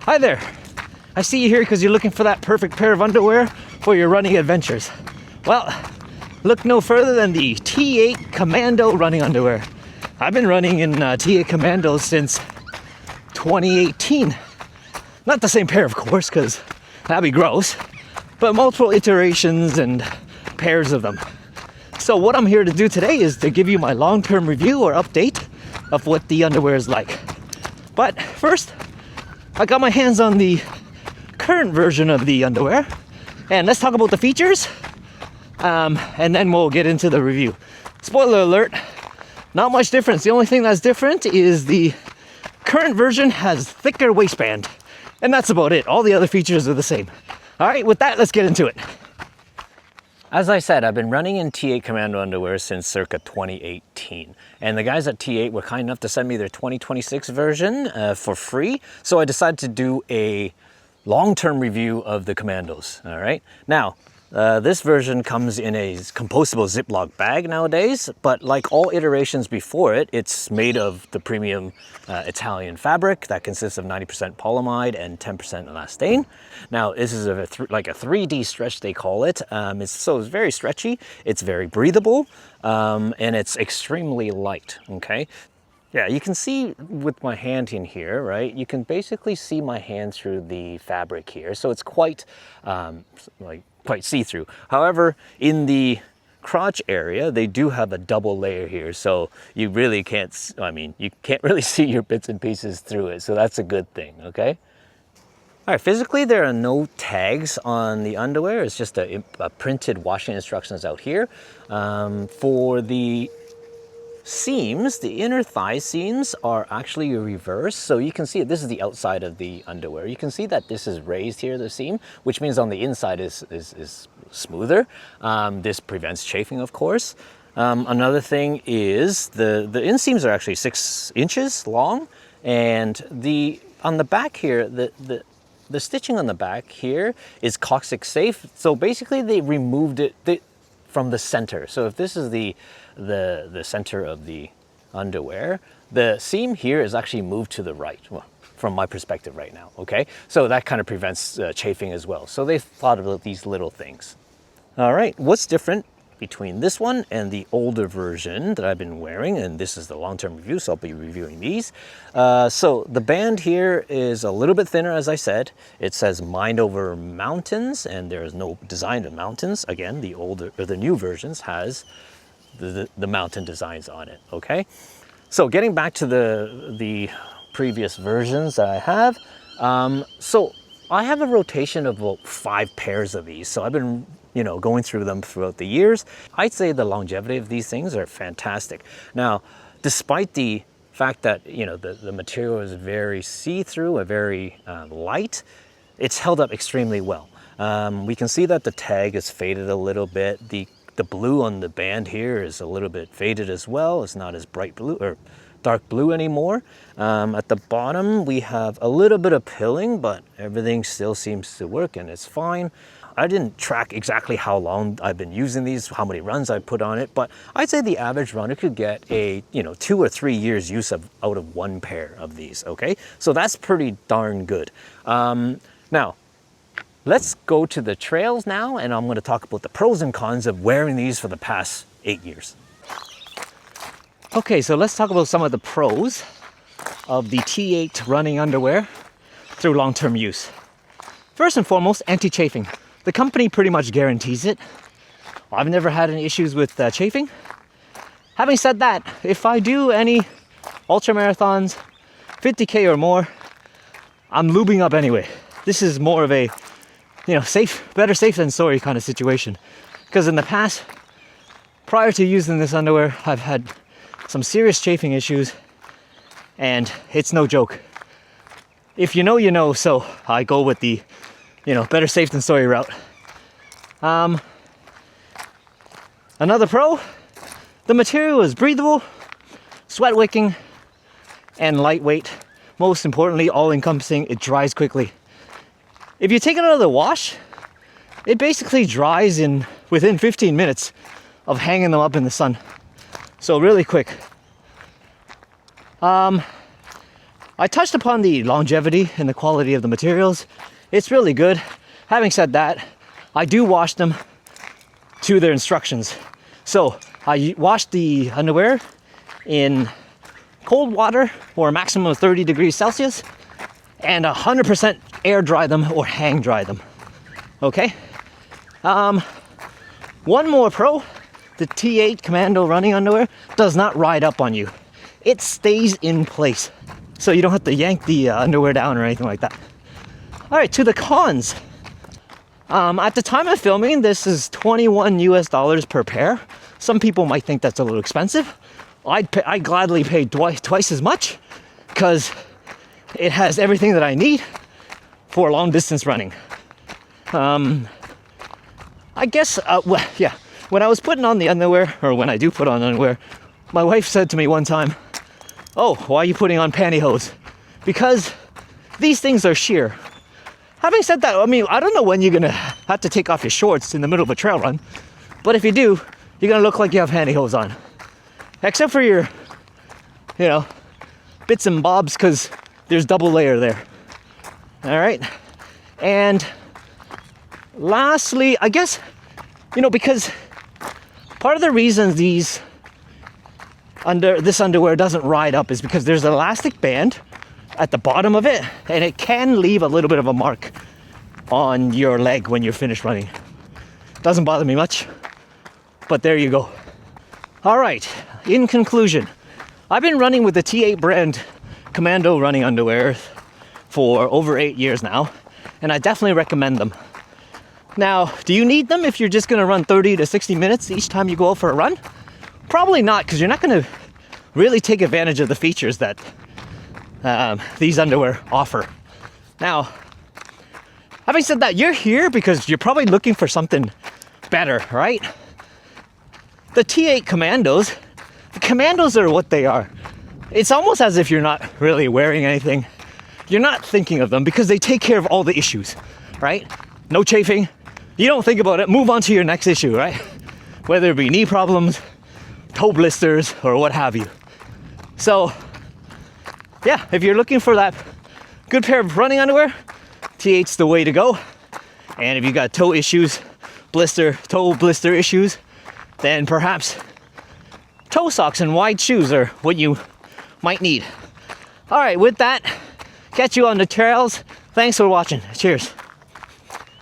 Hi there. I see you here because you're looking for that perfect pair of underwear for your running adventures. Well, look no further than the T8 Commando running underwear. I've been running in T8 Commandos since 2018. Not the same pair, of course, because that'd be gross, but multiple iterations and pairs of them. So what I'm here to do today is to give you my long-term review or update of what the underwear is like. But first, I got my hands on the current version of the underwear, and let's talk about the features, and then we'll get into the review. Spoiler alert, not much difference. The only thing that's different is the current version has thicker waistband, and that's about it. All the other features are the same. All right, with that, let's get into it. As I said, I've been running in T8 Commando underwear since circa 2018. And the guys at T8 were kind enough to send me their 2026 version for free. So I decided to do a long-term review of the Commandos, all right? Now, this version comes in a compostable Ziploc bag nowadays, but like all iterations before it, it's made of the premium Italian fabric that consists of 90% polyamide and 10% elastane. Now, this is like a 3D stretch, they call it. It's very stretchy, it's very breathable, and it's extremely light, okay? Yeah, you can see with my hand in here, right? You can basically see my hand through the fabric here. So it's quite quite see-through. However, in the crotch area, they do have a double layer here. So you really can't, you can't really see your bits and pieces through it. So that's a good thing, okay? All right, physically, there are no tags on the underwear. It's just a printed washing instructions out here. For the seams, the inner thigh seams are actually reversed. So you can see it. This is the outside of the underwear. You can see that this is raised here, the seam, which means on the inside is smoother. This prevents chafing, of course. Another thing is the inseams are actually 6 inches long, and on the back here, the stitching on the back here is coccyx safe. So basically, they removed it from the center. So if this is the center of the underwear, the seam here is actually moved to the right, well, from my perspective right now, okay? So that kind of prevents chafing as well. So they thought about these little things. All right, what's different between this one and the older version that I've been wearing, and this is the long-term review, so I'll be reviewing these. So the band here is a little bit thinner, as I said. It says Mind Over Mountains, and there is no design of mountains. Again, the new versions has the mountain designs on it, okay? So getting back to the previous versions that I have, so I have a rotation of about 5 pairs of these. So I've been going through them throughout the years. I'd say the longevity of these things are fantastic. Now, despite the fact that, the material is very see-through and very light, it's held up extremely well. We can see that the tag is faded a little bit. The blue on the band here is a little bit faded as well. It's not as bright blue or dark blue anymore. At the bottom, we have a little bit of pilling, but everything still seems to work and it's fine. I didn't track exactly how long I've been using these, how many runs I put on it, but I'd say the average runner could get a 2 or 3 years use out of 1 pair of these, okay? So that's pretty darn good. Now, let's go to the trails now, and I'm gonna talk about the pros and cons of wearing these for the past 8 years. Okay, so let's talk about some of the pros of the T8 running underwear through long-term use. First and foremost, anti-chafing. The company pretty much guarantees it. I've never had any issues with chafing. Having said that, if I do any ultra marathons, 50K or more, I'm lubing up anyway. This is more of a, better safe than sorry kind of situation. Because in the past, prior to using this underwear, I've had some serious chafing issues, and it's no joke. If you know, you know, so I go with the better safe than sorry route. Another pro, the material is breathable, sweat wicking, and lightweight. Most importantly, all-encompassing, it dries quickly. If you take it out of the wash, it basically dries within 15 minutes of hanging them up in the sun. So really quick. I touched upon the longevity and the quality of the materials. It's really good. Having said that, I do wash them to their instructions. So I wash the underwear in cold water or a maximum of 30 degrees Celsius and 100% air dry them or hang dry them. Okay? One more pro, the T8 Commando running underwear does not ride up on you. It stays in place. So you don't have to yank the underwear down or anything like that. All right, to the cons. At the time of filming, this is $21 US per pair. Some people might think that's a little expensive. I'd gladly pay twice as much because it has everything that I need for long distance running. I guess, when I was putting on the underwear, or when I do put on underwear, my wife said to me one time, "Oh, why are you putting on pantyhose?" Because these things are sheer. Having said that, I mean, I don't know when you're gonna have to take off your shorts in the middle of a trail run, but if you do, you're gonna look like you have pantyhose on. Except for your, bits and bobs, because there's double layer there. All right? And lastly, I guess, because part of the reason this underwear doesn't ride up is because there's an elastic band at the bottom of it, and it can leave a little bit of a mark on your leg when you're finished running. Doesn't bother me much, but there you go. All right, in conclusion, I've been running with the T8 brand Commando running underwear for over 8 years now, and I definitely recommend them. Now, do you need them if you're just gonna run 30 to 60 minutes each time you go out for a run? Probably not, because you're not gonna really take advantage of the features that these underwear offer. Now, having said that, you're here because you're probably looking for something better, right? The T8 Commandos, the Commandos are what they are. It's almost as if you're not really wearing anything. You're not thinking of them because they take care of all the issues, right? No chafing. You don't think about it, move on to your next issue, right? Whether it be knee problems, toe blisters, or what have you. So, yeah, if you're looking for that good pair of running underwear, T8's the way to go. And if you got toe blister issues, then perhaps toe socks and wide shoes are what you might need. All right, with that, catch you on the trails. Thanks for watching. Cheers.